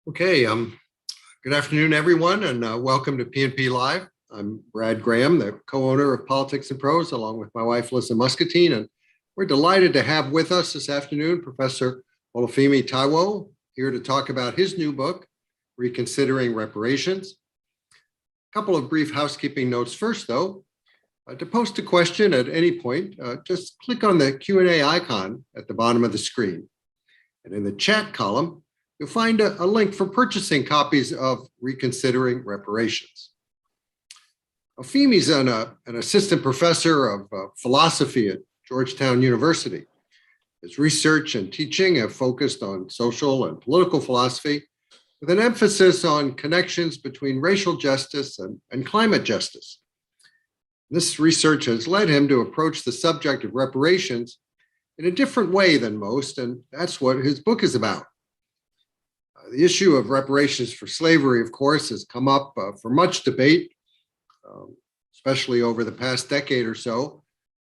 Okay, good afternoon, everyone, and welcome to PNP Live. I'm Brad Graham, the co-owner of Politics and Prose, along with my wife, Lisa Muscatine, and we're delighted to have with us this afternoon Professor Olúfẹ Táíwò, here to talk about his new book, Reconsidering Reparations. A couple of brief housekeeping notes first, though. To post a question at any point, just click on the Q&A icon at the bottom of the screen. And in the chat column, you'll find a link for purchasing copies of Reconsidering Reparations. Olúfẹ's an assistant professor of philosophy at Georgetown University. His research and teaching have focused on social and political philosophy with an emphasis on connections between racial justice and climate justice. This research has led him to approach the subject of reparations in a different way than most, and that's what his book is about. The issue of reparations for slavery, of course, has come up for much debate, especially over the past decade or so.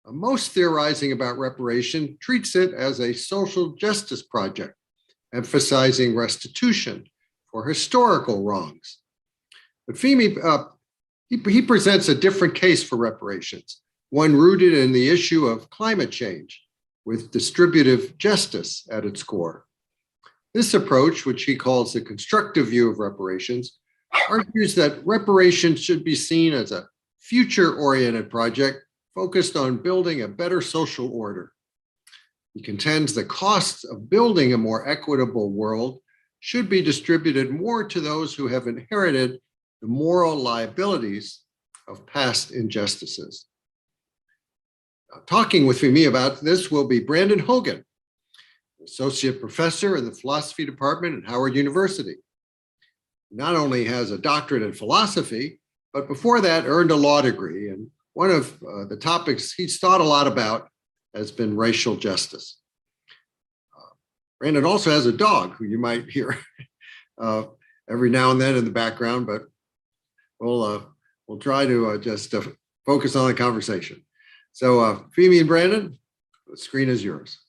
Most theorizing about reparation treats it as a social justice project, emphasizing restitution for historical wrongs. But Olúfẹ, he presents a different case for reparations, one rooted in the issue of climate change, with distributive justice at its core. This approach, which he calls the constructive view of reparations, argues that reparations should be seen as a future-oriented project focused on building a better social order. He contends the costs of building a more equitable world should be distributed more to those who have inherited the moral liabilities of past injustices. Talking with me about this will be Brandon Hogan, associate professor in the philosophy department at Howard University. He not only has a doctorate in philosophy, but before that earned a law degree. And one of the topics he's thought a lot about has been racial justice. Brandon also has a dog who you might hear every now and then in the background, but we'll try to just focus on the conversation. So Olúfẹ and Brandon, the screen is yours.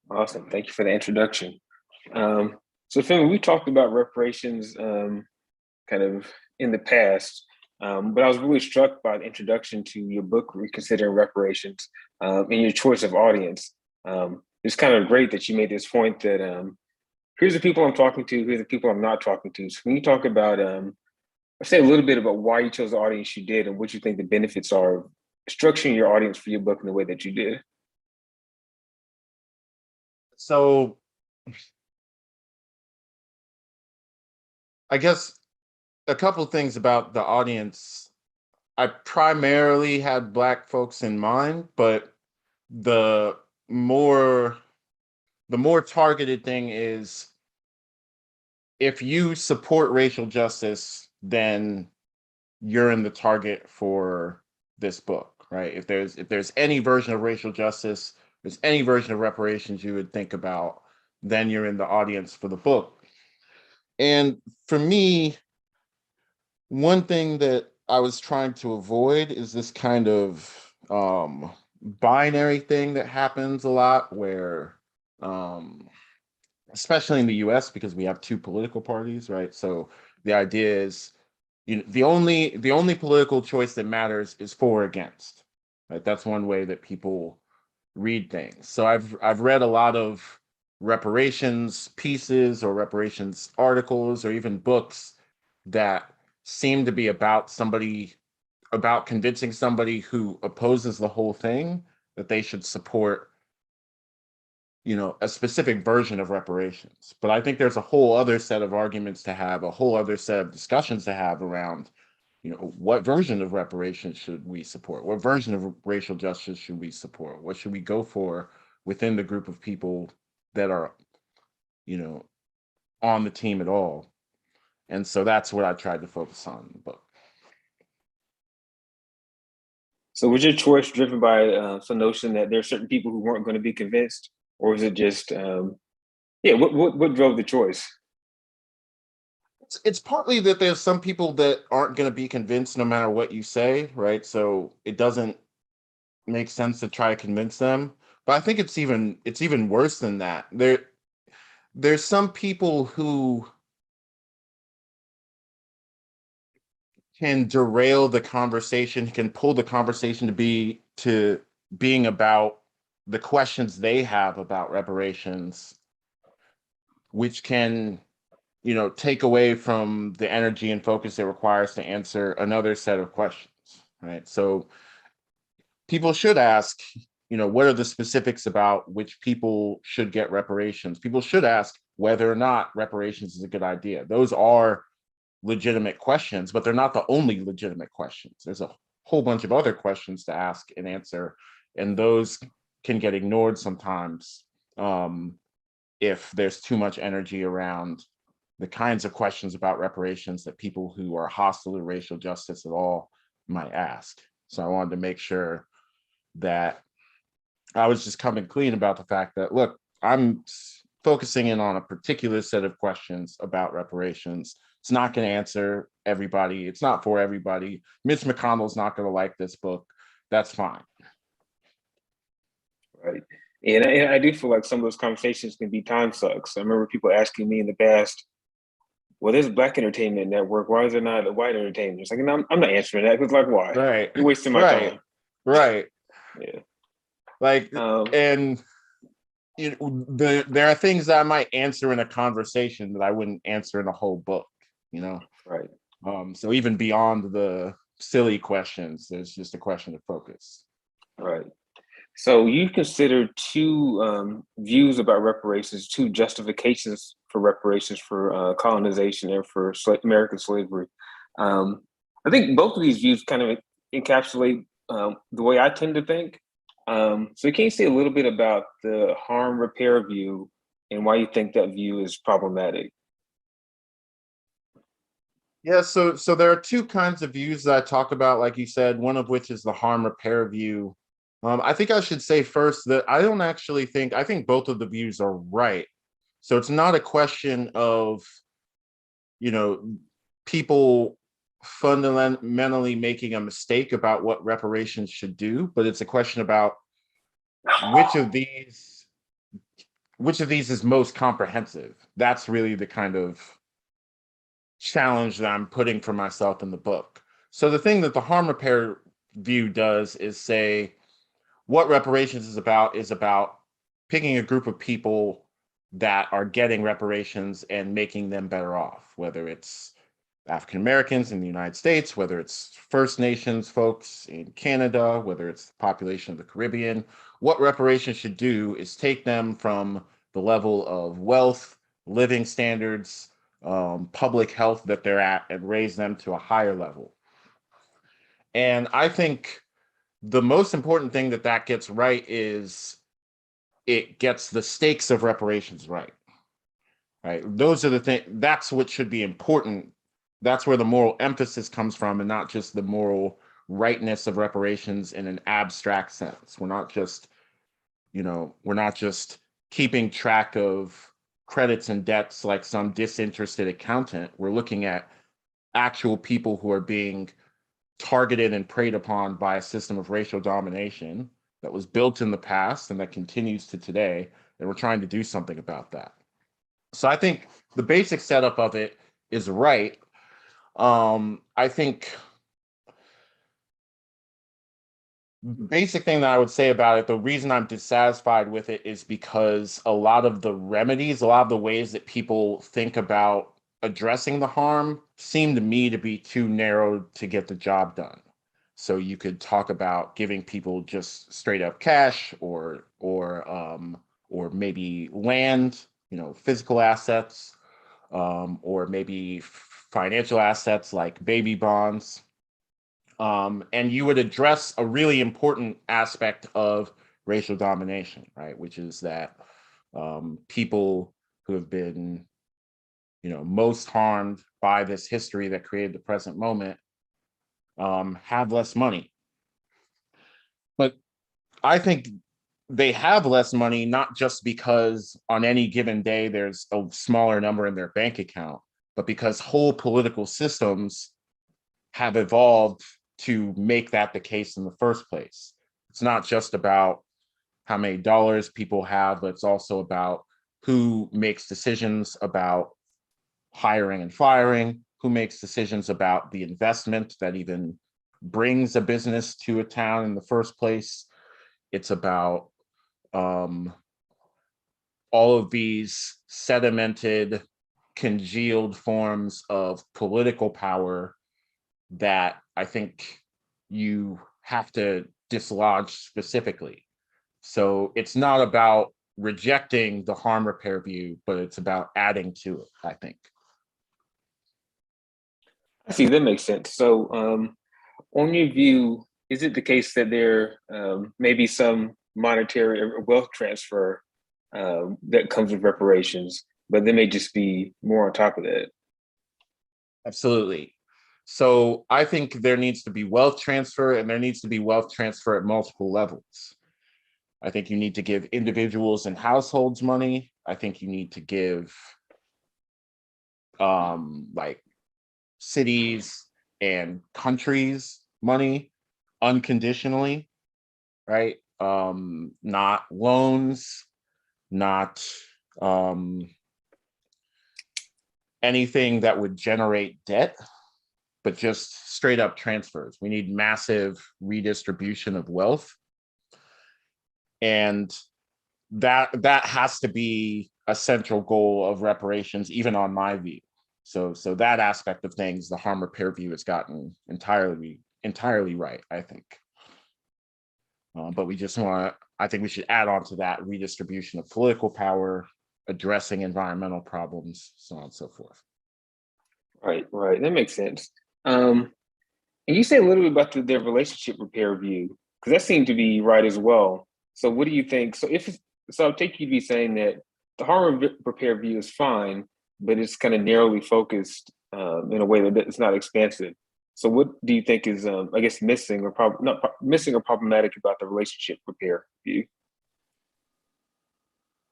Awesome. Thank you for the introduction. So Olúfẹ, we talked about reparations kind of in the past, but I was really struck by the introduction to your book, Reconsidering Reparations, and your choice of audience. It's kind of great that you made this point that here's the people I'm talking to, here's the people I'm not talking to. So can you talk about, say a little bit about why you chose the audience you did and what you think the benefits are of structuring your audience for your book in the way that you did? So I guess a couple of things about the audience. I primarily had Black folks in mind, but the more targeted thing is if you support racial justice, then you're in the target for this book, right? If there's any version of racial justice, there's any version of reparations you would think about, then you're in the audience for the book. And for me, one thing that I was trying to avoid is this kind of binary thing that happens a lot where, especially in the US, because we have two political parties, right? So the idea is, the only political choice that matters is for or against, right? That's one way that people read things. So I've read a lot of reparations pieces or reparations articles or even books that seem to be about convincing somebody who opposes the whole thing that they should support, a specific version of reparations. But I think there's a whole other set of arguments to have, a whole other set of discussions to have around, what version of reparations should we support? What version of racial justice should we support? What should we go for within the group of people that are, on the team at all? And so that's what I tried to focus on in the book. So was your choice driven by some notion that there are certain people who weren't going to be convinced? Or is it just, what drove the choice? It's partly that there's some people that aren't going to be convinced no matter what you say, right? So it doesn't make sense to try to convince them. But I think it's even worse than that. there's some people who can derail the conversation, can pull the conversation to being about the questions they have about reparations, which can, take away from the energy and focus it requires to answer another set of questions, right? So people should ask, what are the specifics about which people should get reparations? People should ask whether or not reparations is a good idea. Those are legitimate questions, but they're not the only legitimate questions. There's a whole bunch of other questions to ask and answer, and those can get ignored sometimes if there's too much energy around the kinds of questions about reparations that people who are hostile to racial justice at all might ask. So I wanted to make sure that I was just coming clean about the fact that, look, I'm focusing in on a particular set of questions about reparations. It's not going to answer everybody. It's not for everybody. Mitch McConnell's not going to like this book. That's fine. Right. And I do feel like some of those conversations can be time sucks. I remember people asking me in the past, well, there's Black Entertainment Network. Why is there not a white entertainment? It's like, no, I'm not answering that because, like, why? Right. You're wasting my time. Right. Yeah. Like, and there are things that I might answer in a conversation that I wouldn't answer in a whole book, Right. So even beyond the silly questions, there's just a question of focus. Right. So you consider two views about reparations, two justifications for reparations for colonization and for American slavery. I think both of these views kind of encapsulate the way I tend to think. So can you say a little bit about the harm repair view and why you think that view is problematic? Yeah, so there are two kinds of views that I talk about, like you said, one of which is the harm repair view. I think I should say first that I think both of the views are right. So it's not a question of, people fundamentally making a mistake about what reparations should do, but it's a question about which of these is most comprehensive. That's really the kind of challenge that I'm putting for myself in the book. So the thing that the harm repair view does is say what reparations is about picking a group of people that are getting reparations and making them better off, whether it's African Americans in the United States, whether it's First Nations folks in Canada, whether it's the population of the Caribbean. What reparations should do is take them from the level of wealth, living standards, public health that they're at and raise them to a higher level. And I think the most important thing that gets right is it gets the stakes of reparations right. Right? Those are the things, that's what should be important. That's where the moral emphasis comes from, and not just the moral rightness of reparations in an abstract sense. We're not just keeping track of credits and debts like some disinterested accountant. We're looking at actual people who are being targeted and preyed upon by a system of racial domination that was built in the past and that continues to today, and we're trying to do something about that. So I think the basic setup of it is right. I think the basic thing that I would say about it, the reason I'm dissatisfied with it is because a lot of the remedies, a lot of the ways that people think about addressing the harm seem to me to be too narrow to get the job done. So you could talk about giving people just straight up cash or maybe land, physical assets, or maybe financial assets like baby bonds. And you would address a really important aspect of racial domination, right? Which is that people who have been, most harmed by this history that created the present moment have less money. But I think they have less money, not just because on any given day there's a smaller number in their bank account, but because whole political systems have evolved to make that the case in the first place. It's not just about how many dollars people have, but it's also about who makes decisions about hiring and firing, who makes decisions about the investment that even brings a business to a town in the first place. It's about all of these sedimented, congealed forms of political power that I think you have to dislodge specifically. So it's not about rejecting the harm repair view, but it's about adding to it, I think. I see, that makes sense. So on your view, is it the case that there may be some monetary or wealth transfer that comes with reparations, but there may just be more on top of that? Absolutely. So I think there needs to be wealth transfer, and there needs to be wealth transfer at multiple levels. I think you need to give individuals and households money. I think you need to give like cities and countries money unconditionally, right? Not loans, not anything that would generate debt, but just straight up transfers. We need massive redistribution of wealth. And that has to be a central goal of reparations, even on my view. So that aspect of things, the harm repair view has gotten entirely right, I think. But we just I think we should add on to that redistribution of political power, addressing environmental problems, so on and so forth. Right, that makes sense. And you say a little bit about their relationship repair view, because that seemed to be right as well. So what do you think? So I'll take you to be saying that the harm repair view is fine, but it's kind of narrowly focused in a way that it's not expansive. So what do you think is, I guess, missing or problematic about the relationship repair view?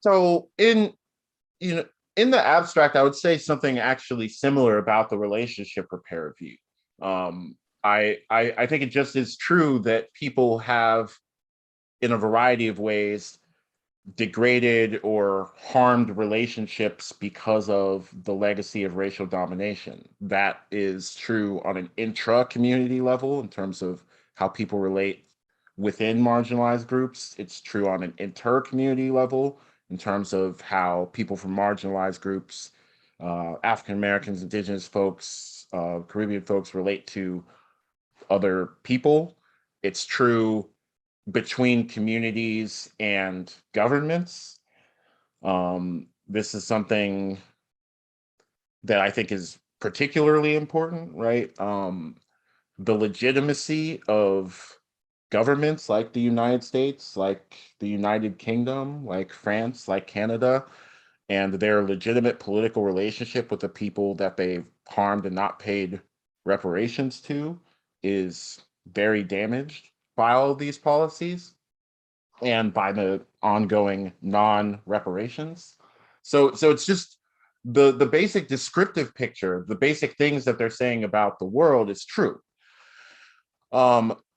So in the abstract, I would say something actually similar about the relationship repair view. I think it just is true that people have, in a variety of ways, degraded or harmed relationships because of the legacy of racial domination. That is true on an intra-community level in terms of how people relate within marginalized groups. It's true on an inter-community level in terms of how people from marginalized groups, African Americans, Indigenous folks, Caribbean folks relate to other people. It's true between communities and governments. This is something that I think is particularly important, right? The legitimacy of governments like the United States, like the United Kingdom, like France, like Canada, and their legitimate political relationship with the people that they've harmed and not paid reparations to is very damaged by all of these policies and by the ongoing non-reparations. So it's just the basic descriptive picture, the basic things that they're saying about the world is true.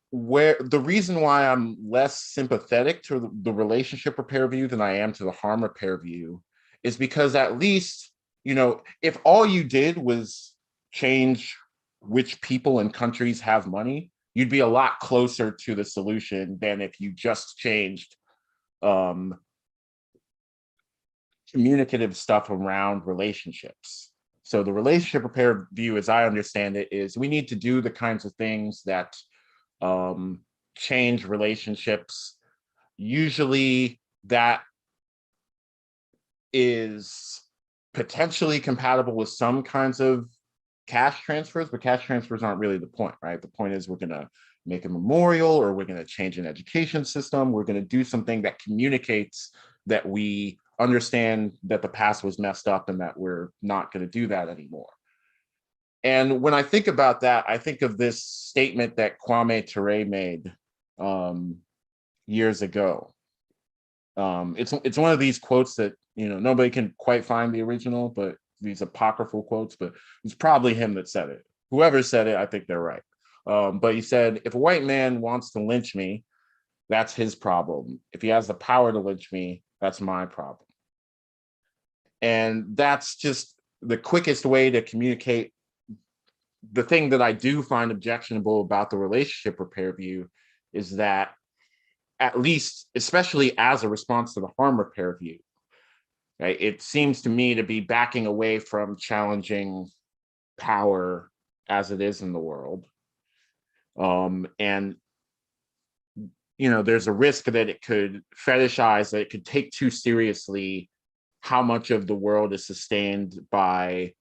Where the reason why I'm less sympathetic to the relationship repair view than I am to the harm repair view is because at least, if all you did was change which people and countries have money, you'd be a lot closer to the solution than if you just changed communicative stuff around relationships. So the relationship repair view, as I understand it, is we need to do the kinds of things that change relationships. Usually that is potentially compatible with some kinds of cash transfers, but cash transfers aren't really the point, right? The point is we're going to make a memorial, or we're going to change an education system. We're going to do something that communicates that we understand that the past was messed up and that we're not going to do that anymore. And when I think about that, I think of this statement that Kwame Ture made years ago. It's one of these quotes that nobody can quite find the original, but these apocryphal quotes. But it's probably him that said it. Whoever said it, I think they're right. But he said, "If a white man wants to lynch me, that's his problem. If he has the power to lynch me, that's my problem." And that's just the quickest way to communicate. The thing that I do find objectionable about the relationship repair view is that, at least, especially as a response to the harm repair view, right, it seems to me to be backing away from challenging power as it is in the world. And there's a risk that it could fetishize, that it could take too seriously how much of the world is sustained by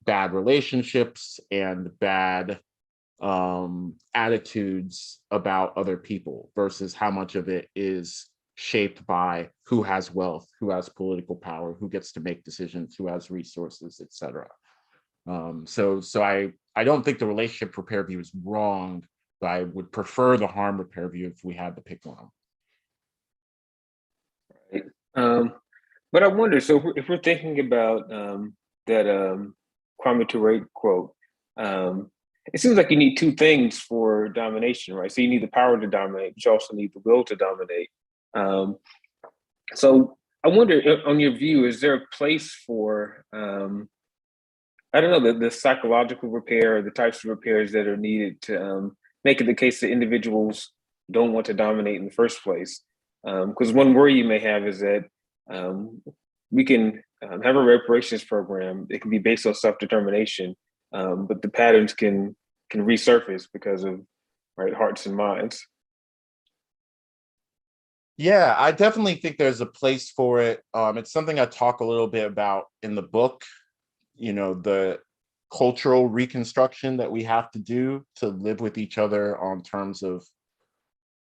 bad relationships and bad attitudes about other people versus how much of it is shaped by who has wealth, who has political power, who gets to make decisions, who has resources, etc. So I don't think the relationship repair view is wrong, but I would prefer the harm repair view if we had to pick one. But I wonder, so if we're thinking about that Kwame Ture quote, it seems like you need two things for domination, right? So you need the power to dominate, but you also need the will to dominate. So I wonder, on your view, is there a place for, I don't know, the psychological repair, or the types of repairs that are needed to make it the case that individuals don't want to dominate in the first place? Because one worry you may have is that we can have a reparations program. It can be based on self-determination, but the patterns can resurface because of hearts and minds. Yeah, I definitely think there's a place for it. It's something I talk a little bit about in the book, the cultural reconstruction that we have to do to live with each other on terms of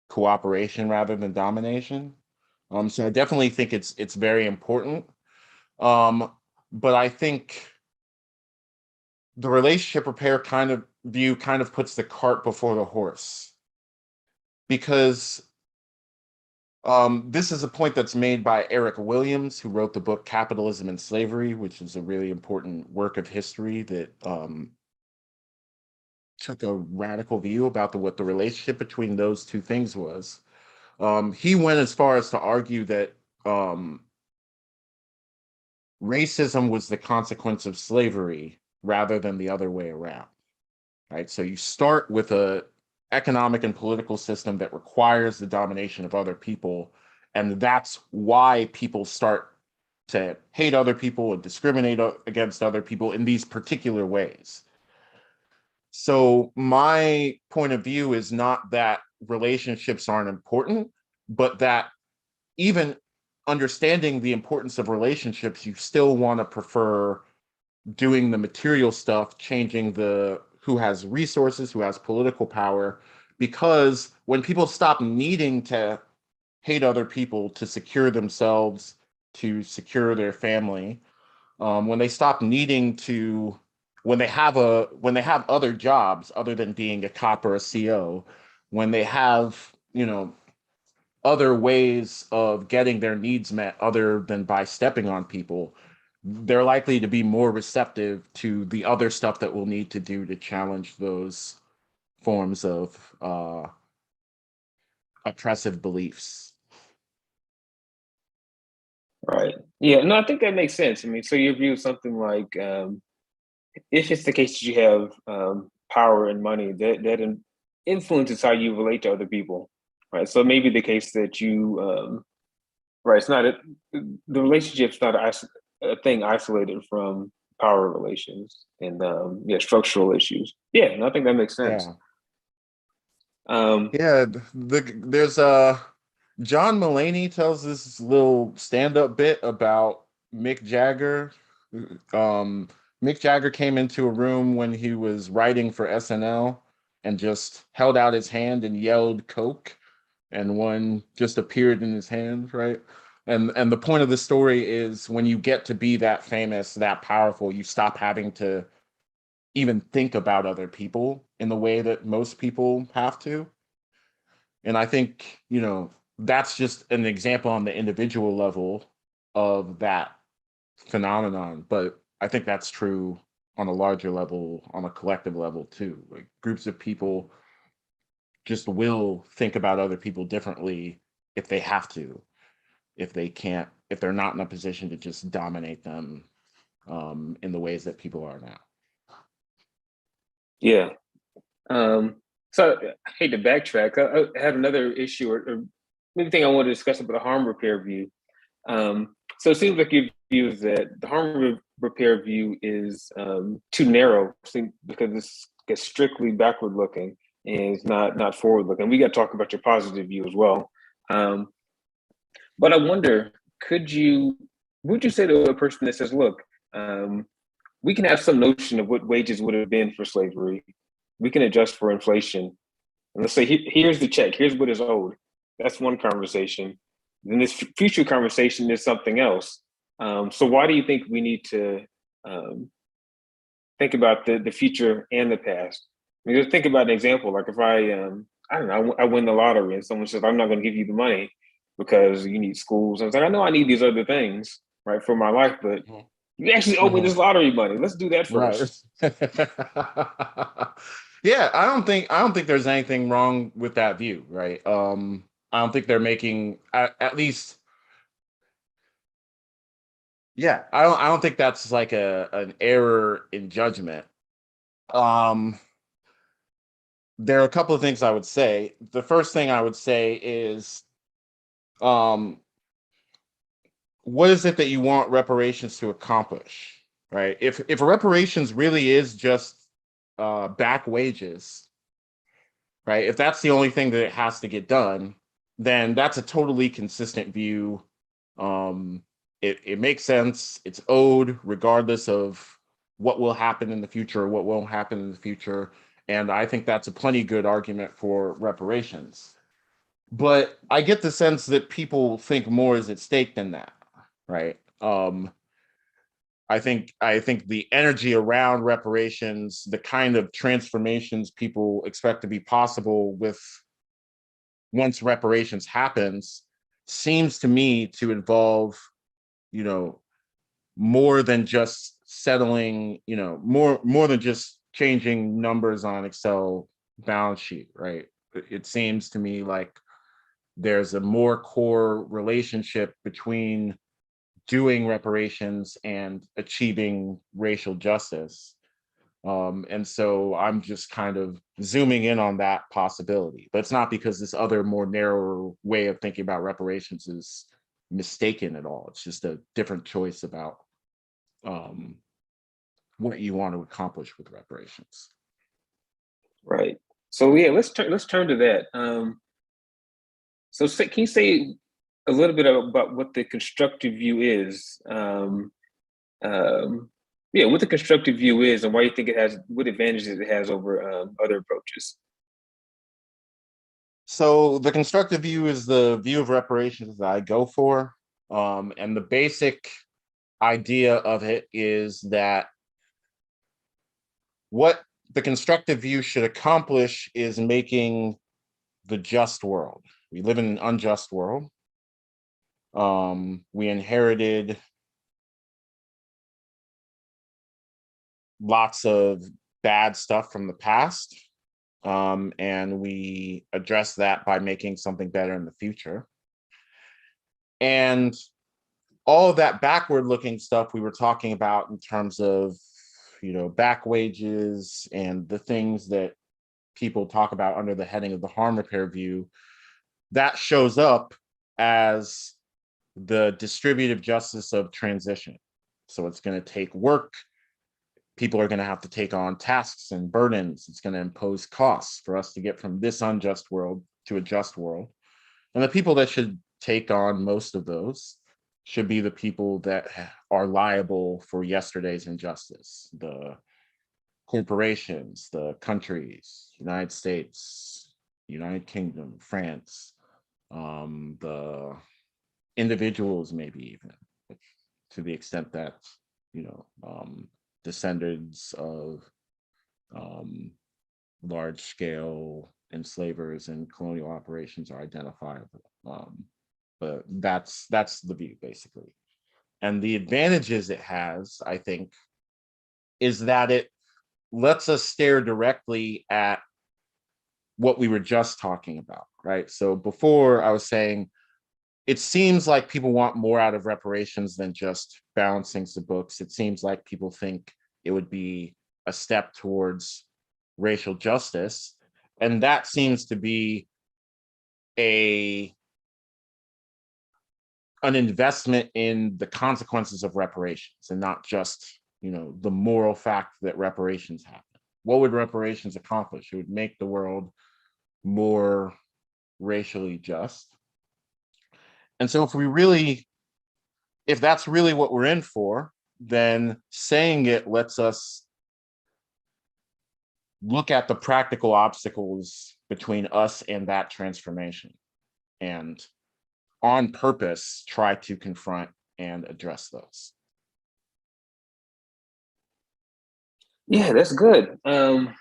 cooperation rather than domination. So I definitely think it's very important. But I think the relationship repair view kind of puts the cart before the horse, because this is a point that's made by Eric Williams, who wrote the book Capitalism and Slavery, which is a really important work of history that took a radical view about what the relationship between those two things was. He went as far as to argue that racism was the consequence of slavery rather than the other way around, right? So you start with a economic and political system that requires the domination of other people, and that's why people start to hate other people and discriminate against other people in these particular ways. So my point of view is not that relationships aren't important, but that even understanding the importance of relationships, you still want to prefer doing the material stuff, changing who has resources, who has political power, because when people stop needing to hate other people to secure themselves, to secure their family, when they stop needing to, when they have other jobs other than being a cop or a CO, when they have other ways of getting their needs met other than by stepping on people, they're likely to be more receptive to the other stuff that we'll need to do to challenge those forms of oppressive beliefs. Right. Yeah, no, I think that makes sense. I mean, so your view is something like, if it's the case that you have power and money, that influences how you relate to other people, right? So it may be the case that you, right, it's not the relationship's not a thing isolated from power relations and structural issues. Yeah, and I think that makes sense. Yeah. There's John Mulaney tells this little stand-up bit about Mick Jagger. Mick Jagger came into a room when he was writing for SNL and just held out his hand and yelled "Coke," and one just appeared in his hand, right? And the point of the story is, when you get to be that famous, that powerful, you stop having to even think about other people in the way that most people have to. And I think, that's just an example on the individual level of that phenomenon. But I think that's true on a larger level, on a collective level too. Like, groups of people just will think about other people differently if they have to. If they can't if they're not in a position to just dominate them in the ways that people are now. Yeah. So I hate to backtrack. I had another issue or maybe thing I wanted to discuss about the harm repair view. So it seems like your view is that the harm repair view is too narrow because it's strictly backward looking and it's not forward looking. We got to talk about your positive view as well. But I wonder, would you say to a person that says, look, we can have some notion of what wages would have been for slavery. We can adjust for inflation. And let's say, here's the check, here's what is owed. That's one conversation. Then this future conversation is something else. So why do you think we need to think about the future and the past? I mean, just think about an example. Like if I don't know, I win the lottery and someone says, I'm not going to give you the money because you need schools. And I was like, I know I need these other things, right, for my life, but you actually owe me this lottery money. Let's do that first. Right. Yeah, I don't think there's anything wrong with that view, right? I don't think they're making at least. Yeah, I don't think that's like an error in judgment. There are a couple of things I would say. The first thing I would say is, what is it that you want reparations to accomplish, right? If reparations really is just back wages, right? If that's the only thing that it has to get done, then that's a totally consistent view. It makes sense. It's owed regardless of what will happen in the future or what won't happen in the future. And I think that's a plenty good argument for reparations. But I get the sense that people think more is at stake than that, right? I think the energy around reparations, the kind of transformations people expect to be possible with once reparations happens, seems to me to involve, more than just settling, more than just changing numbers on Excel balance sheet, right? It seems to me like there's a more core relationship between doing reparations and achieving racial justice. And so I'm just kind of zooming in on that possibility. But it's not because this other more narrow way of thinking about reparations is mistaken at all. It's just a different choice about what you want to accomplish with reparations. Right. So yeah, let's turn to that. So can you say a little bit about what the constructive view is? What the constructive view is and why you think what advantages it has over other approaches. So the constructive view is the view of reparations that I go for. And the basic idea of it is that what the constructive view should accomplish is making the just world. We live in an unjust world. We inherited lots of bad stuff from the past, and we address that by making something better in the future. And all of that backward looking stuff we were talking about in terms of, back wages and the things that people talk about under the heading of the harm repair view, that shows up as the distributive justice of transition. So it's going to take work. People are going to have to take on tasks and burdens. It's going to impose costs for us to get from this unjust world to a just world. And the people that should take on most of those should be the people that are liable for yesterday's injustice: the corporations, the countries, United States, United Kingdom, France, the individuals, maybe even, to the extent that, descendants of large-scale enslavers and colonial operations are identifiable. But that's the view, basically. And the advantages it has, I think, is that it lets us stare directly at what we were just talking about, right? So before I was saying, it seems like people want more out of reparations than just balancing the books. It seems like people think it would be a step towards racial justice. And that seems to be an investment in the consequences of reparations and not just, the moral fact that reparations happen. What would reparations accomplish? It would make the world more racially just. And so if that's really what we're in for, then saying it lets us look at the practical obstacles between us and that transformation, and on purpose try to confront and address those. Yeah, that's good. And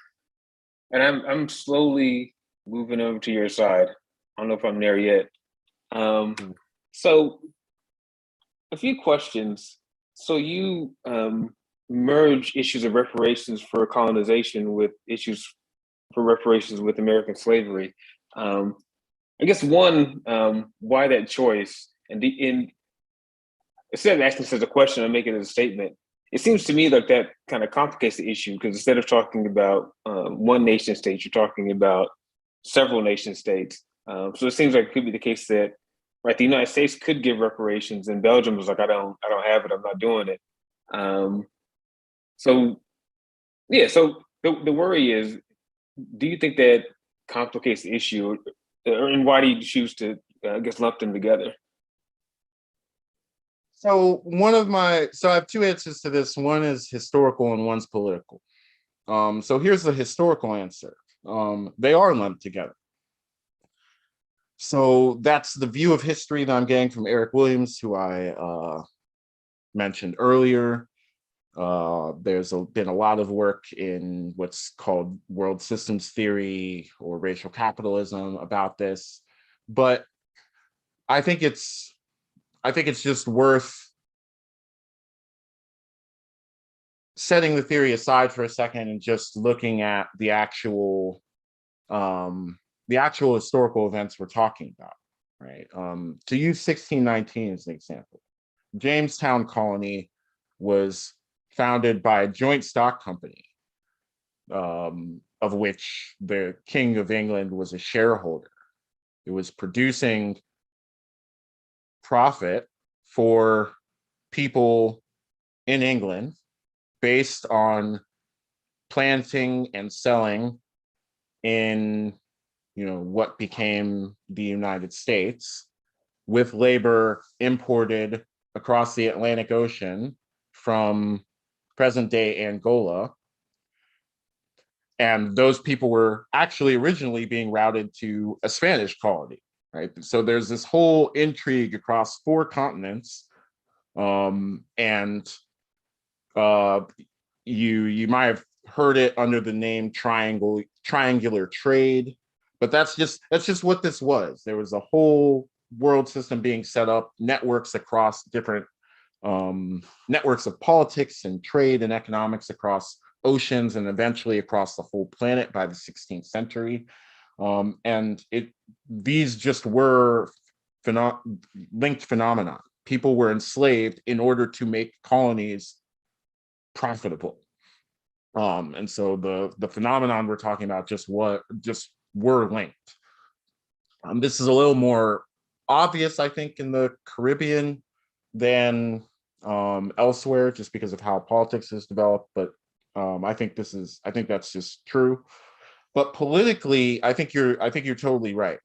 I'm slowly moving over to your side. I don't know if I'm there yet. So a few questions. So you merge issues of reparations for colonization with issues for reparations with American slavery. I guess one, why that choice? And instead of asking this as a question, I'm making it as a statement. It seems to me like that kind of complicates the issue, because instead of talking about one nation state, you're talking about several nation states. So it seems like it could be the case that, right, the United States could give reparations, and Belgium was like, I don't have it, I'm not doing it. So the worry is, do you think that complicates the issue, and why do you choose to lump them together? So I have two answers to this. One is historical and one's political. So here's the historical answer. They are lumped together. So that's the view of history that I'm getting from Eric Williams, who I mentioned earlier. There's been a lot of work in what's called world systems theory or racial capitalism about this, but I think it's just worth setting the theory aside for a second and just looking at the actual historical events we're talking about, right? To use 1619 as an example, Jamestown colony was founded by a joint stock company, of which the King of England was a shareholder. It was producing profit for people in England based on planting and selling in what became the United States, with labor imported across the Atlantic Ocean from present-day Angola. And those people were actually originally being routed to a Spanish colony, right? So there's this whole intrigue across 4 continents, and you might have heard it under the name triangular trade, but that's just what this was. There was a whole world system being set up, networks across different networks of politics and trade and economics across oceans and eventually across the whole planet by the 16th century. And these just were linked phenomena. People were enslaved in order to make colonies profitable. And so the phenomenon we're talking about just were linked. This is a little more obvious, I think, in the Caribbean than elsewhere, just because of how politics is developed. But I think that's just true. But politically, I think you're totally right.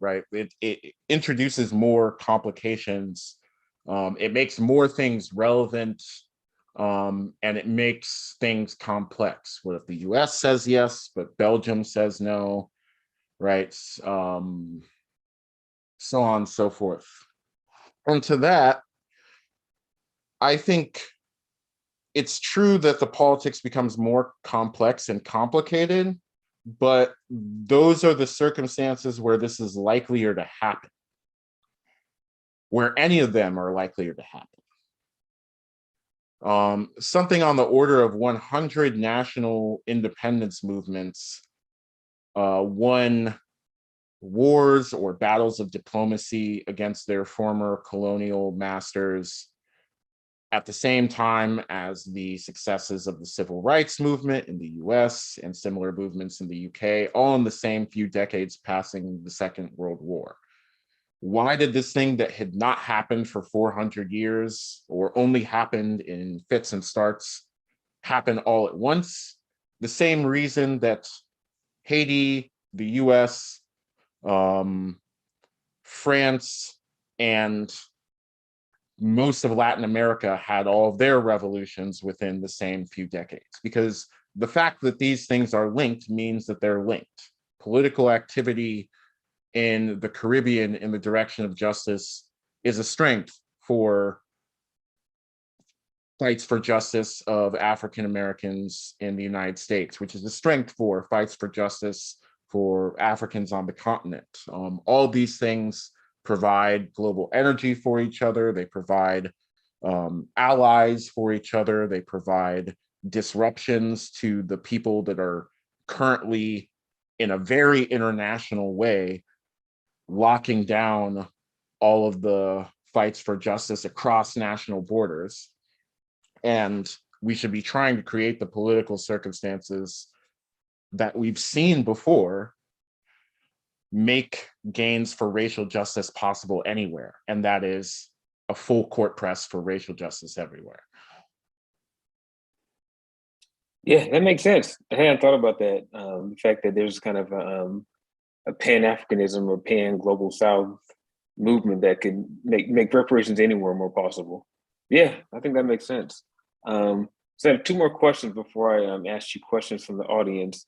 It introduces more complications. It makes more things relevant, and it makes things complex. What if the US says yes, but Belgium says no, right? So on and so forth. And to that, I think it's true that the politics becomes more complex and complicated, but those are the circumstances where this is likelier to happen, where any of them are likelier to happen. Something on the order of 100 national independence movements won wars or battles of diplomacy against their former colonial masters, at the same time as the successes of the civil rights movement in the US and similar movements in the UK, all in the same few decades passing the Second World War. Why did this thing that had not happened for 400 years or only happened in fits and starts happen all at once? The same reason that Haiti, the US, France, and most of Latin America had all of their revolutions within the same few decades, because the fact that these things are linked means that they're linked. Political activity in the Caribbean in the direction of justice is a strength for fights for justice of African Americans in the United States, which is a strength for fights for justice for Africans on the continent. All these things provide global energy for each other. They provide allies for each other. They provide disruptions to the people that are currently, in a very international way, locking down all of the fights for justice across national borders. And we should be trying to create the political circumstances that we've seen before make gains for racial justice possible anywhere. And that is a full court press for racial justice everywhere. Yeah, that makes sense. I hadn't thought about that. The fact that there's kind of a Pan-Africanism or Pan-Global South movement that could make reparations anywhere more possible. Yeah, I think that makes sense. So I have two more questions before I ask you questions from the audience.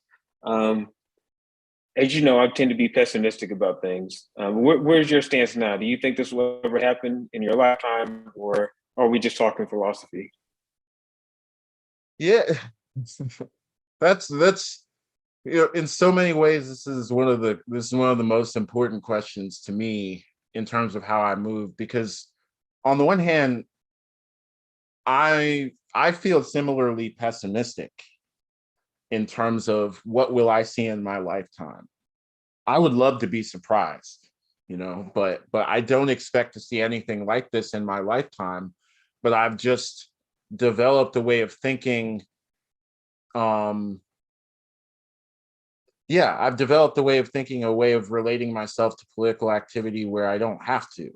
As you know, I tend to be pessimistic about things. Where's your stance now? Do you think this will ever happen in your lifetime, or are we just talking philosophy? Yeah, that's in so many ways, this is one of the most important questions to me in terms of how I move, because on the one hand, I feel similarly pessimistic in terms of what will I see in my lifetime. I would love to be surprised, but I don't expect to see anything like this in my lifetime. But I've just developed a way of thinking. I've developed a way of thinking, a way of relating myself to political activity where I don't have to.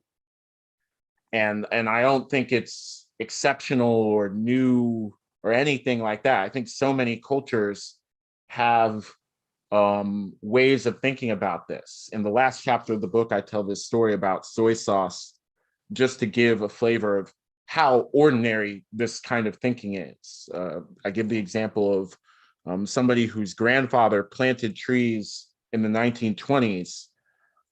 And I don't think it's exceptional or new or anything like that. I think so many cultures have ways of thinking about this. In the last chapter of the book, I tell this story about soy sauce, just to give a flavor of how ordinary this kind of thinking is. I give the example of somebody whose grandfather planted trees in the 1920s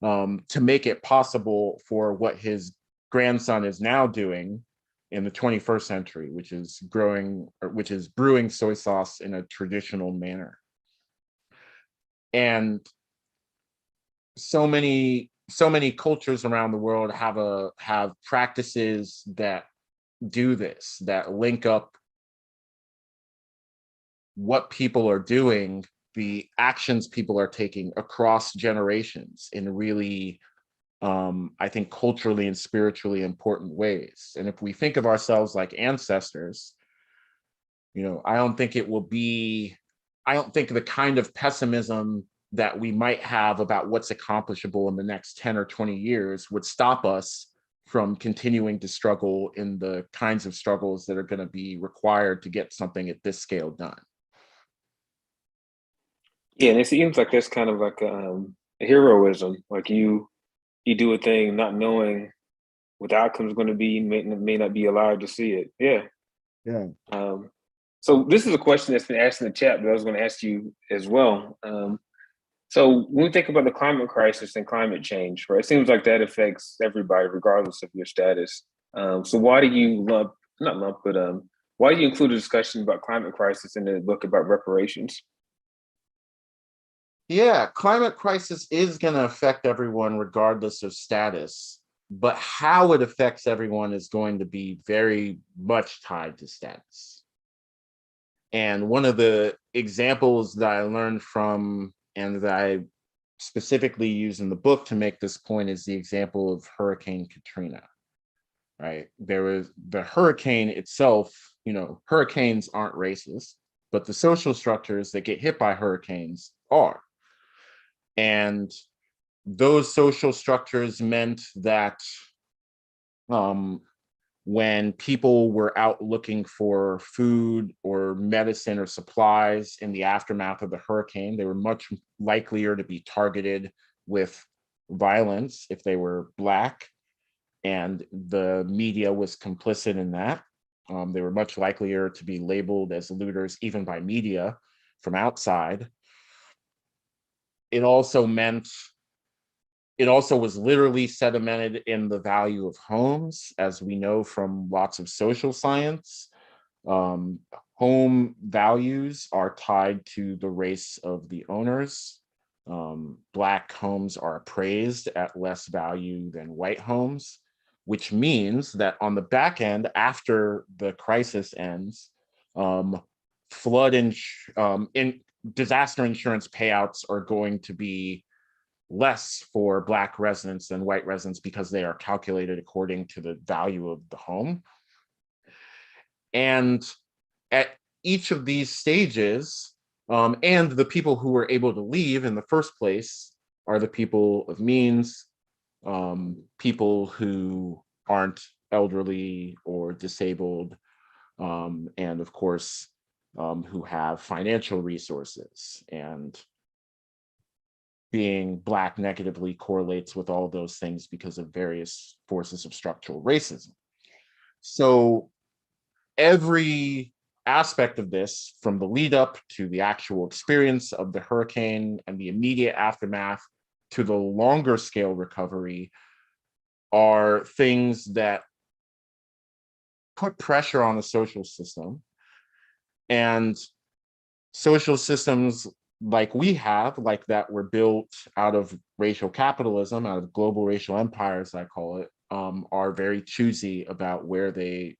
to make it possible for what his grandson is now doing in the 21st century, which is brewing soy sauce in a traditional manner. And so many cultures around the world have practices that do this, that link up what people are doing, the actions people are taking across generations in really, I think, culturally and spiritually important ways. And if we think of ourselves like ancestors, I don't think the kind of pessimism that we might have about what's accomplishable in the next 10 or 20 years would stop us from continuing to struggle in the kinds of struggles that are going to be required to get something at this scale done. Yeah, and it seems like that's kind of like a heroism. Like you do a thing not knowing what the outcome is going to be. You may not be allowed to see it. Yeah. Yeah. So this is a question that's been asked in the chat, but I was going to ask you as well. So when we think about the climate crisis and climate change, right, it seems like that affects everybody regardless of your status. So why do you why do you include a discussion about climate crisis in the book about reparations? Yeah, climate crisis is going to affect everyone regardless of status, but how it affects everyone is going to be very much tied to status. And one of the examples that I learned from and that I specifically use in the book to make this point is the example of Hurricane Katrina, right? There was the hurricane itself, hurricanes aren't racist, but the social structures that get hit by hurricanes are. And those social structures meant that when people were out looking for food or medicine or supplies in the aftermath of the hurricane, they were much likelier to be targeted with violence if they were Black, and the media was complicit in that. They were much likelier to be labeled as looters even by media from outside. It also was literally sedimented in the value of homes, as we know from lots of social science. Home values are tied to the race of the owners. Black homes are appraised at less value than white homes, which means that on the back end, after the crisis ends, disaster insurance payouts are going to be less for Black residents than white residents because they are calculated according to the value of the home. And at each of these stages, and the people who were able to leave in the first place are the people of means, people who aren't elderly or disabled, and of course, who have financial resources. And being Black negatively correlates with all those things because of various forces of structural racism. So every aspect of this, from the lead up to the actual experience of the hurricane and the immediate aftermath to the longer scale recovery, are things that put pressure on the social system. And social systems like that were built out of racial capitalism, out of global racial empires, I call it, are very choosy about where they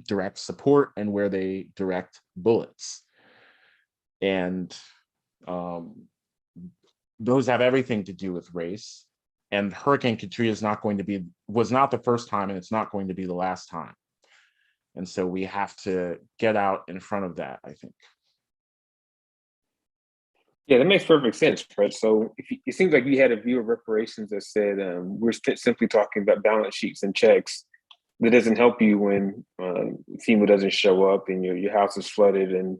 direct support and where they direct bullets. And those have everything to do with race. And Hurricane Katrina was not the first time, and it's not going to be the last time. And so we have to get out in front of that, I think. Yeah, that makes perfect sense, Fred. So it seems like you had a view of reparations that said we're simply talking about balance sheets and checks. That doesn't help you when FEMA doesn't show up and your house is flooded. And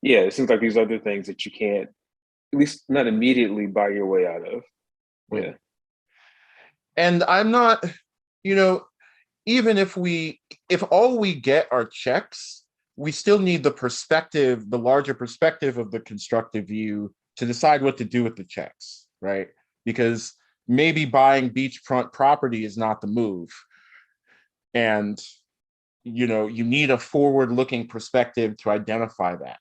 yeah, it seems like these other things that you can't, at least not immediately, buy your way out of. Yeah. And I'm not, even if all we get are checks, we still need the larger perspective of the constructive view to decide what to do with the checks, right? Because maybe buying beachfront property is not the move. And, you need a forward-looking perspective to identify that.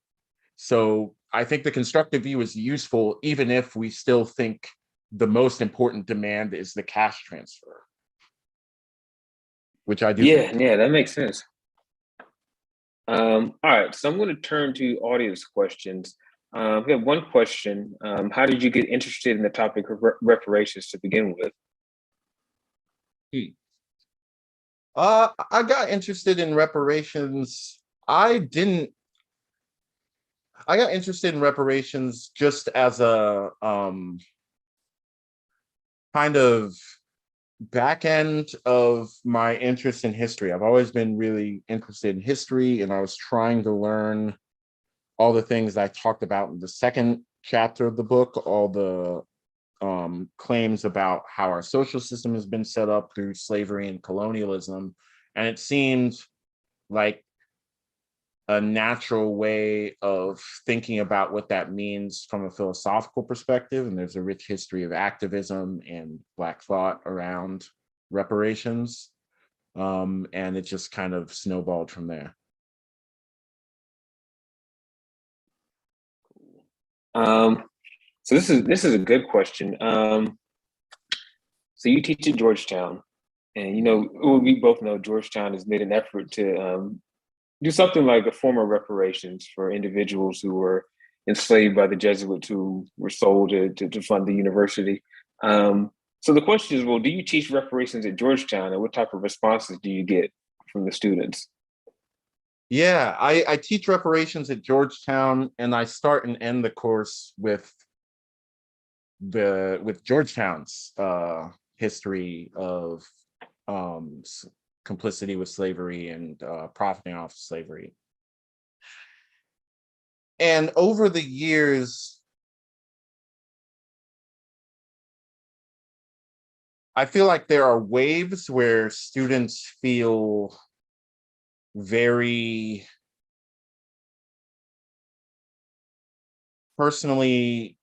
So I think the constructive view is useful, even if we still think the most important demand is the cash transfer, which I do. Yeah, that makes sense. All right, so I'm going to turn to audience questions. We have one question. How did you get interested in the topic of reparations to begin with? I got interested in reparations. I got interested in reparations just as a kind of back end of my interest in history. I've always been really interested in history, and I was trying to learn all the things I talked about in the second chapter of the book, all the claims about how our social system has been set up through slavery and colonialism. And it seemed like a natural way of thinking about what that means from a philosophical perspective. And there's a rich history of activism and Black thought around reparations. And it just kind of snowballed from there. So this is a good question. So you teach at Georgetown, and we both know Georgetown has made an effort to do something like a form of reparations for individuals who were enslaved by the Jesuits who were sold to fund the university. So the question is, well, do you teach reparations at Georgetown, and what type of responses do you get from the students? Yeah, I teach reparations at Georgetown, and I start and end the course with Georgetown's history of complicity with slavery and profiting off slavery. And over the years, I feel like there are waves where students feel very personally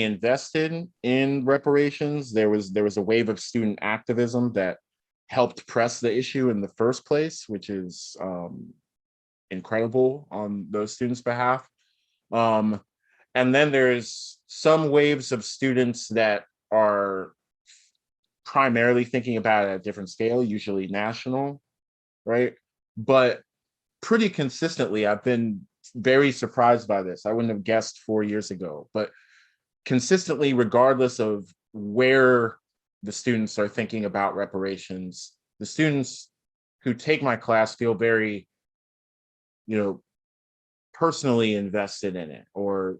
invested in reparations. There was a wave of student activism that helped press the issue in the first place, which is incredible on those students' behalf. And then there's some waves of students that are primarily thinking about it at a different scale, usually national, right? But pretty consistently, I've been very surprised by this. I wouldn't have guessed 4 years ago, but consistently, regardless of where the students are thinking about reparations, the students who take my class feel very, personally invested in it, or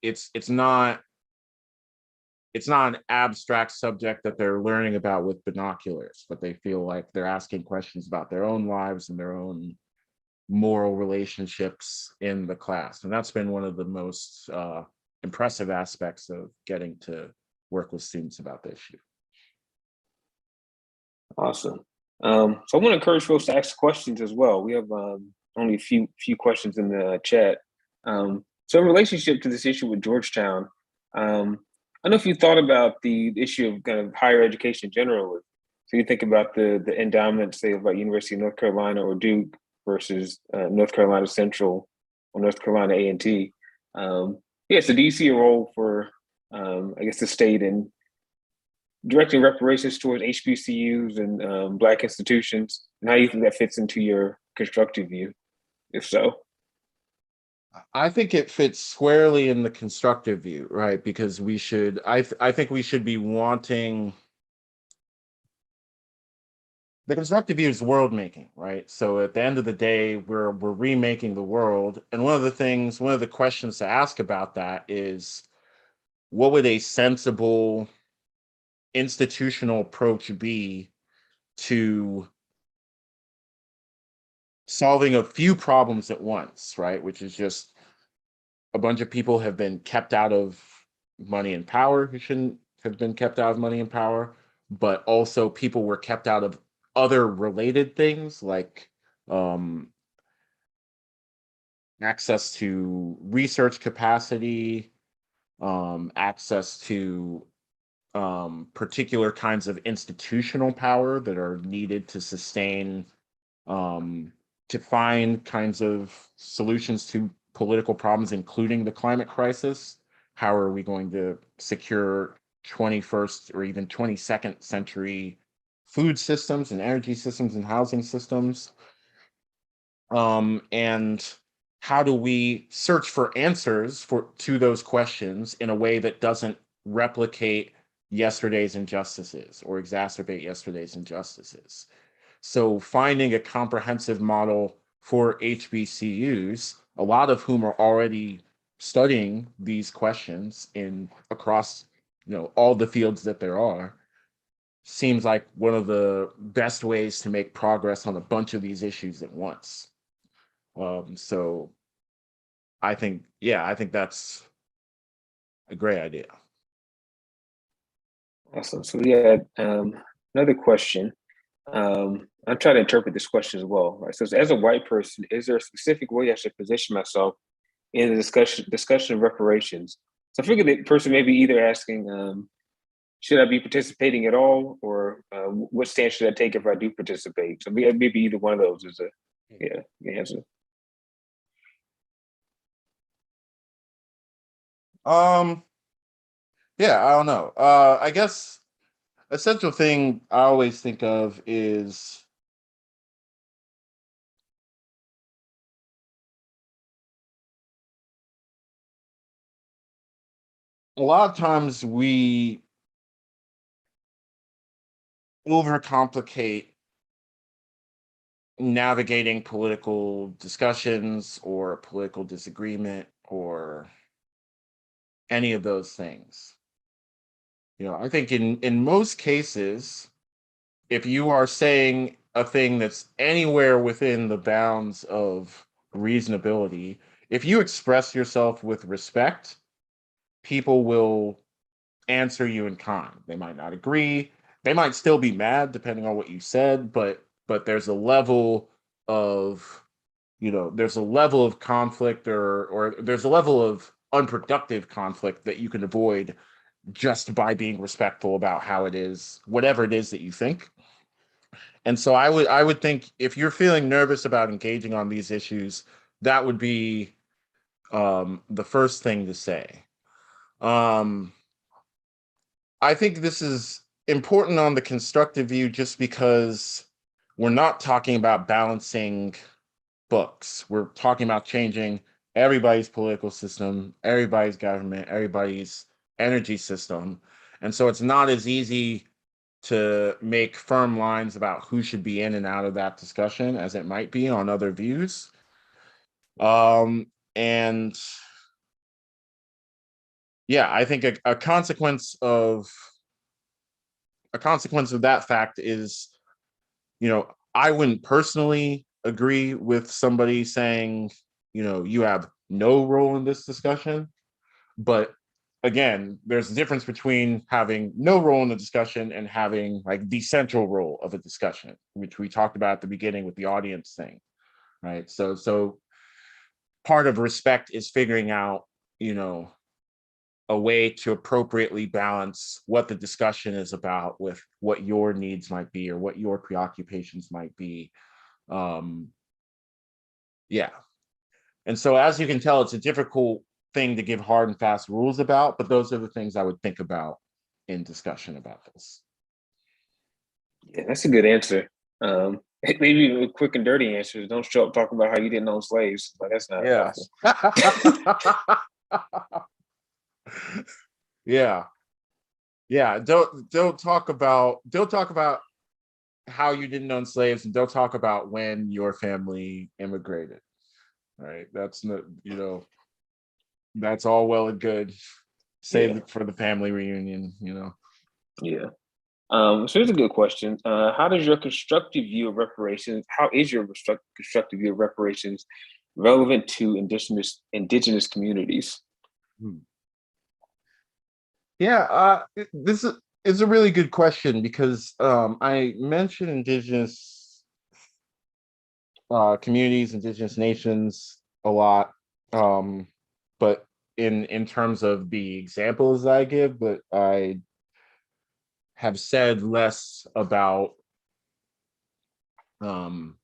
it's not an abstract subject that they're learning about with binoculars, but they feel like they're asking questions about their own lives and their own moral relationships in the class. And that's been one of the most impressive aspects of getting to work with students about the issue. Awesome. So I want to encourage folks to ask questions as well. We have only a few questions in the chat. So in relationship to this issue with Georgetown, I don't know if you thought about the issue of kind of higher education generally. So you think about the endowment, say, of like University of North Carolina or Duke versus North Carolina Central or North Carolina A&T. So do you see a role for, I guess, the state in directing reparations towards HBCUs and Black institutions? And how do you think that fits into your constructive view, if so? I think it fits squarely in the constructive view, right? Because I think we should be wanting, the constructive view is world making, right? So at the end of the day, we're remaking the world. And one of the questions to ask about that is, what would a sensible institutional approach be to solving a few problems at once, right? Which is just a bunch of people have been kept out of money and power who shouldn't have been kept out of money and power, but also people were kept out of other related things like access to research capacity, access to particular kinds of institutional power that are needed to sustain, to find kinds of solutions to political problems, including the climate crisis. How are we going to secure 21st or even 22nd century food systems and energy systems and housing systems? And how do we search for answers to those questions in a way that doesn't replicate yesterday's injustices or exacerbate yesterday's injustices? So finding a comprehensive model for HBCUs, a lot of whom are already studying these questions across all the fields that there are, seems like one of the best ways to make progress on a bunch of these issues at once. So I think that's a great idea. Awesome. So we had another question. I'm trying to interpret this question as well. Right. So as a white person, is there a specific way I should position myself in the discussion of reparations? So I figured the person may be either asking, should I be participating at all, or what stance should I take if I do participate? So maybe either one of those is the answer. Yeah, I don't know. I guess a central thing I always think of is a lot of times we overcomplicate navigating political discussions or political disagreement or any of those things. I think in most cases, if you are saying a thing that's anywhere within the bounds of reasonability, if you express yourself with respect, people will answer you in kind. They might not agree. They might still be mad depending on what you said, but there's a level of there's a level of conflict or there's a level of unproductive conflict that you can avoid just by being respectful about how it is, whatever it is that you think. And so I would think if you're feeling nervous about engaging on these issues, that would be the first thing to say. Um, I think this is important on the constructive view just because we're not talking about balancing books. We're talking about changing everybody's political system, everybody's government, everybody's energy system. And so it's not as easy to make firm lines about who should be in and out of that discussion as it might be on other views. And yeah, I think a consequence of that fact is, I wouldn't personally agree with somebody saying, you have no role in this discussion. But again, there's a difference between having no role in the discussion and having like the central role of a discussion, which we talked about at the beginning with the audience thing, right? So part of respect is figuring out, a way to appropriately balance what the discussion is about with what your needs might be or what your preoccupations might be. Yeah. And so as you can tell, it's a difficult thing to give hard and fast rules about, but those are the things I would think about in discussion about this. Yeah, that's a good answer. Maybe a quick and dirty answer. Don't show up talking about how you didn't own slaves. Like that's not Yes. helpful. Yeah. Yeah. Don't talk about how you didn't own slaves, and don't talk about when your family immigrated. Right. That's not, that's all well and good. Save Yeah, it for the family reunion, yeah. So here's a good question. How is your constructive view of reparations relevant to indigenous communities? Hmm. Yeah, this is a really good question because I mentioned indigenous communities, indigenous nations a lot, but in terms of the examples I give, but I have said less about um,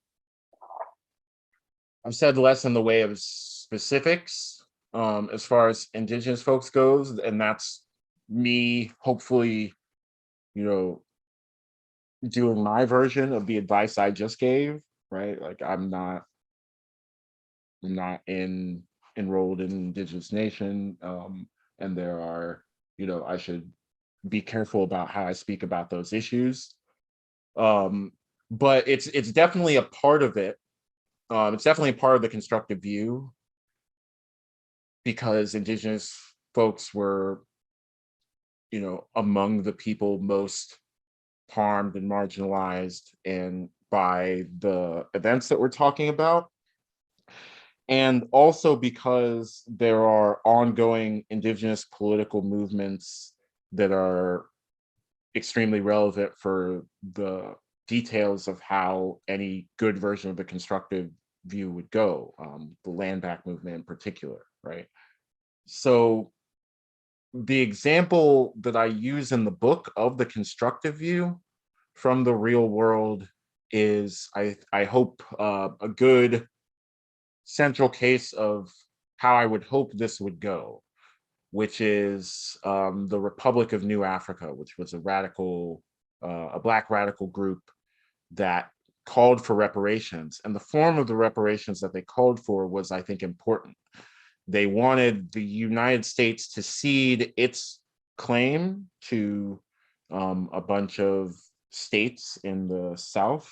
I've said less in the way of specifics as far as indigenous folks goes, and that's me hopefully, you know, doing my version of the advice I just gave, right? Like I'm not enrolled in Indigenous Nation, and there are, I should be careful about how I speak about those issues. Um, but it's definitely a part of it. It's definitely a part of the constructive view because Indigenous folks were, among the people most harmed and marginalized and by the events that we're talking about. And also because there are ongoing Indigenous political movements that are extremely relevant for the details of how any good version of the constructive view would go, the land back movement in particular, right? So the example that I use in the book of the constructive view from the real world is, I hope, a good central case of how I would hope this would go, which is the Republic of New Africa, which was a Black radical group that called for reparations. And the form of the reparations that they called for was, I think, important they wanted the United States to cede its claim to a bunch of states in the South,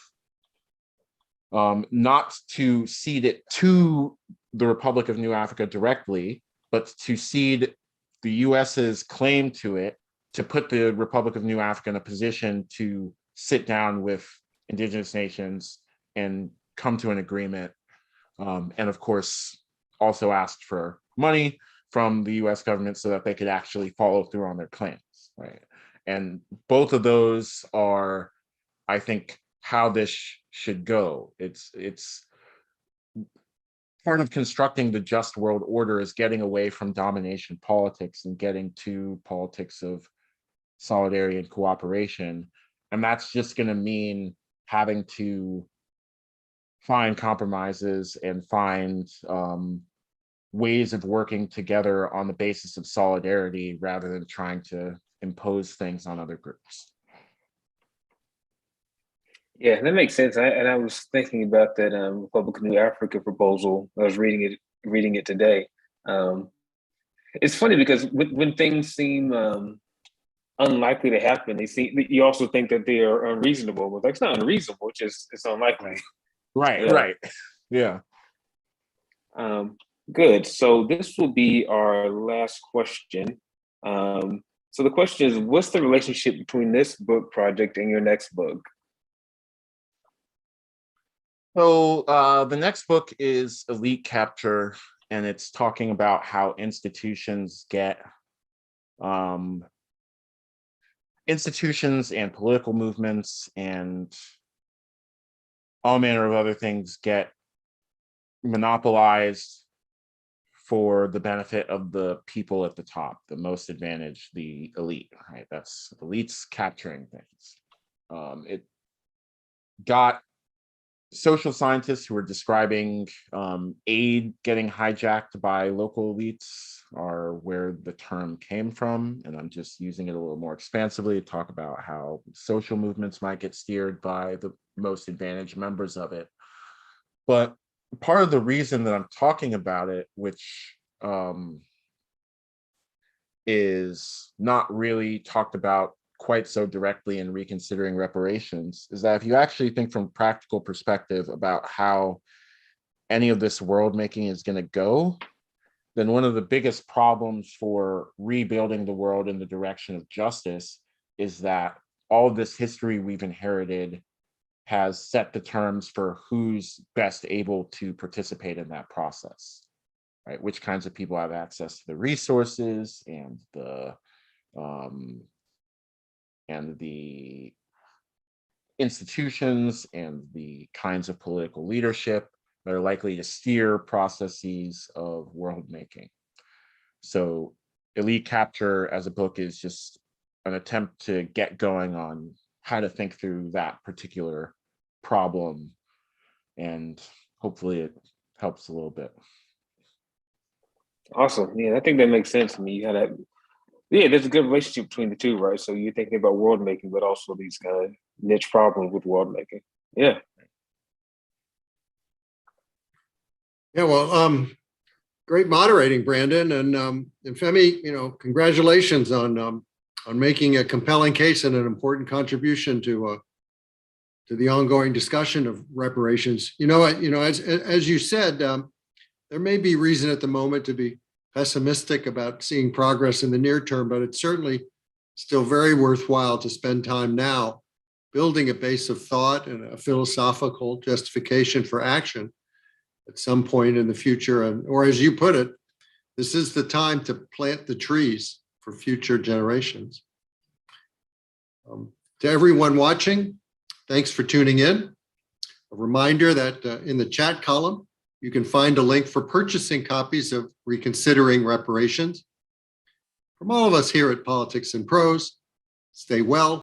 not to cede it to the Republic of New Africa directly, but to cede the US's claim to it, to put the Republic of New Africa in a position to sit down with indigenous nations and come to an agreement. And of course, also asked for money from the US government so that they could actually follow through on their plans, right? And both of those are, I think, how this should go. It's part of constructing the just world order is getting away from domination politics and getting to politics of solidarity and cooperation. And that's just going to mean having to find compromises and find ways of working together on the basis of solidarity rather than trying to impose things on other groups. Yeah, that makes sense. I was thinking about that Republic of New Africa proposal. I was reading it today. It's funny because when things seem unlikely to happen, you also think that they are unreasonable. But like, it's not unreasonable; it's unlikely. Right. Yeah. Right. Yeah. Good. So this will be our last question. So the question is, what's the relationship between this book project and your next book? So the next book is Elite Capture, and it's talking about how institutions and political movements and all manner of other things get monopolized for the benefit of the people at the top, the most advantaged, the elite, right? That's elites capturing things. It got social scientists who were describing aid getting hijacked by local elites are where the term came from. And I'm just using it a little more expansively to talk about how social movements might get steered by the most advantaged members of it. But part of the reason that I'm talking about it, which is not really talked about quite so directly in Reconsidering Reparations, is that if you actually think from a practical perspective about how any of this world making is going to go, then one of the biggest problems for rebuilding the world in the direction of justice is that all of this history we've inherited has set the terms for who's best able to participate in that process, right? Which kinds of people have access to the resources and the institutions and the kinds of political leadership that are likely to steer processes of world making. So Elite Capture as a book is just an attempt to get going on how to think through that particular problem, and hopefully it helps a little bit. Awesome. Yeah, I think that makes sense to me. There's a good relationship between the two, right? So you're thinking about world making, but also these kind of niche problems with world making. Yeah. Yeah, well, great moderating, Brandon, and Femi, congratulations on making a compelling case and an important contribution to the ongoing discussion of reparations. As you said, there may be reason at the moment to be pessimistic about seeing progress in the near term, but it's certainly still very worthwhile to spend time now building a base of thought and a philosophical justification for action at some point in the future. Or as you put it, this is the time to plant the trees for future generations. To everyone watching, thanks for tuning in. A reminder that in the chat column, you can find a link for purchasing copies of Reconsidering Reparations. From all of us here at Politics in Prose, stay well,